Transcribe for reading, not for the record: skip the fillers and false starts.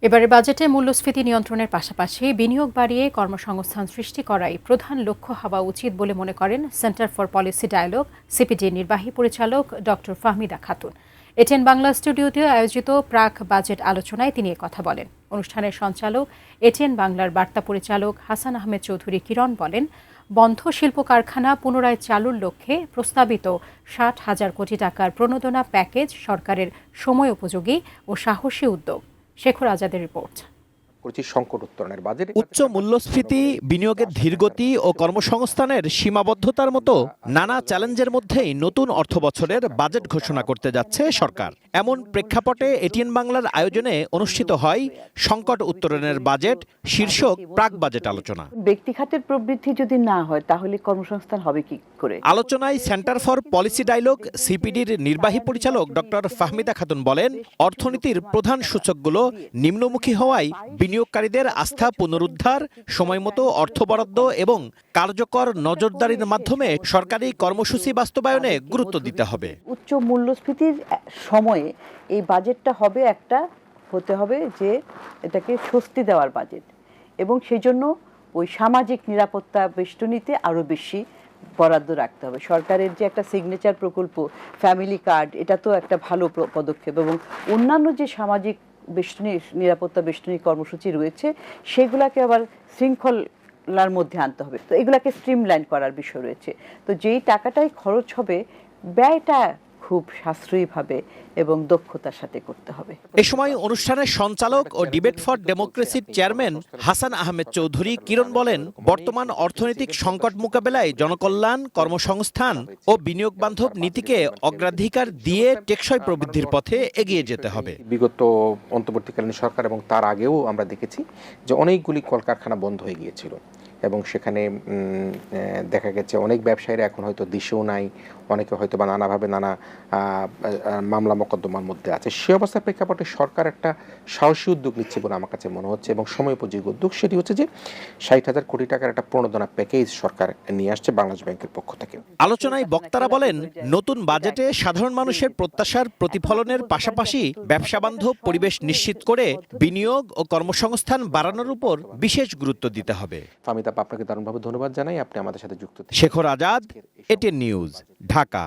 এবারের বাজেটে মূল্যস্ফীতি নিয়ন্ত্রণের পাশাপাশি বিনিয়োগ বাড়িয়ে কর্মসংস্থান সৃষ্টি করাই প্রধান লক্ষ্য হওয়া উচিত বলে মনে করেন সেন্টার ফর পলিসি ডায়ালগ সিপিডির নির্বাহী পরিচালক ডক্টর ফাহমিদা খাতুন। এটিএন বাংলা স্টুডিওতে আয়োজিত প্রাক বাজেট আলোচনায় তিনি কথা বলেন। অনুষ্ঠানের সঞ্চালক এটিএন বাংলার বার্তা পরিচালক হাসান আহমেদ চৌধুরী কিরণ বলেন, বন্ধ শিল্প কারখানা পুনরায় চালুর লক্ষ্যে প্রস্তাবিত ৬০,০০০ কোটি টাকার প্রণোদনা প্যাকেজ সরকারের সময় উপযোগী ও সাহসী উদ্যোগ। শেখর আজাদের রিপোর্ট। সংকট উত্তরণের বাজেট উচ্চ মূল্যস্ফীতি, বিনিয়োগের ধীরগতি ও কর্মসংস্থানের সীমাবদ্ধতার মতো নানা চ্যালেঞ্জের মধ্যেই নতুন অর্থবছরের বাজেট ঘোষণা করতে যাচ্ছে সরকার। এমন প্রেক্ষাপটে এটিএন বাংলার আয়োজনে অনুষ্ঠিত হয় সংকট উত্তরণের বাজেট শীর্ষক প্রাক বাজেট আলোচনা। ব্যক্তি খাতের প্রবৃদ্ধি যদি না হয় তাহলে কর্মসংস্থান হবে কি করে? আলোচনায় সেন্টার ফর পলিসি ডায়ালগ সিপিডির নির্বাহী পরিচালক ডক্টর ফাহমিদা খাতুন বলেন, অর্থনীতির প্রধান সূচকগুলো নিম্নমুখী হওয়ায় বিনিয়োগকারীদের আস্থা পুনরুদ্ধার, সময়মতো অর্থ বরাদ্দ এবং কার্যকর নজরদারির মাধ্যমে সরকারি কর্মসূচি বাস্তবায়নে গুরুত্ব দিতে হবে। উচ্চ মূল্যস্ফীতির সময়ে এই বাজেটটা হতে হবে যে এটাকে স্বস্তি দেওয়ার বাজেট, এবং সেজন্য ওই সামাজিক নিরাপত্তা বেষ্টনীতে আরও বেশি বরাদ্দ রাখতে হবে। সরকারের যে একটা সিগনেচার প্রকল্প ফ্যামিলি কার্ড, এটা তো একটা ভালো পদক্ষেপ, এবং অন্যান্য যে সামাজিক নিরাপত্তা বেষ্টনী কর্মসূচি রয়েছে সেগুলাকে আবার শৃঙ্খলার মধ্যে আনতে হবে। তো এগুলাকে স্ট্রিমলাইন করার বিষয় রয়েছে। তো যেই টাকাটাই খরচ হবে, ব্যয়টা খুব সাশ্রয়ীভাবে এবং দক্ষতার সাথে করতে হবে। এ সময় অনুষ্ঠানের সঞ্চালক ও ডিবেট ফর ডেমোক্রেসির চেয়ারম্যান হাসান আহমেদ চৌধুরী কিরণ বলেন, বর্তমান অর্থনৈতিক সংকট মোকাবেলায় জনকল্যাণ, কর্মসংস্থান ও বিনিয়োগ বান্ধব নীতিকে অগ্রাধিকার দিয়ে টেকসই প্রবৃদ্ধির পথে এগিয়ে যেতে হবে। বিগত অন্তর্বর্তীকালীন সরকার এবং তার আগেও আমরা দেখেছি যে অনেকগুলি কলকারখানা বন্ধ হয়ে গিয়েছিল, এবং সেখানে দেখা গেছে অনেক ব্যবসায়ীরা এখন হয়তো দেশেও নাই, অনেকে হয়তো বা নানাভাবে নানা মামলা মোকদ্দমার মধ্যে আছে। সে অবস্থার প্রেক্ষাপটে সরকার একটা সাহসী উদ্যোগ নিচ্ছে বলে আমার কাছে মনে হচ্ছে, এবং সময়োপযোগী উদ্যোগ। সেটি হচ্ছে যে ৬০,০০০ কোটি টাকার একটা প্রণোদনা প্যাকেজ সরকার নিয়ে আসছে বাংলাদেশ ব্যাংকের পক্ষ থেকে। আলোচনায় বক্তারা বলেন, নতুন বাজেটে সাধারণ মানুষের প্রত্যাশার প্রতিফলনের পাশাপাশি ব্যবসা বান্ধব পরিবেশ নিশ্চিত করে বিনিয়োগ ও কর্মসংস্থান বাড়ানোর উপর বিশেষ গুরুত্ব দিতে হবে। ফাহমিদা, আপনাকে দারুণভাবে ধন্যবাদ জানাই, আপনি আমাদের সাথে যুক্ত। Shekhar Azad, ATN news, Dhaka.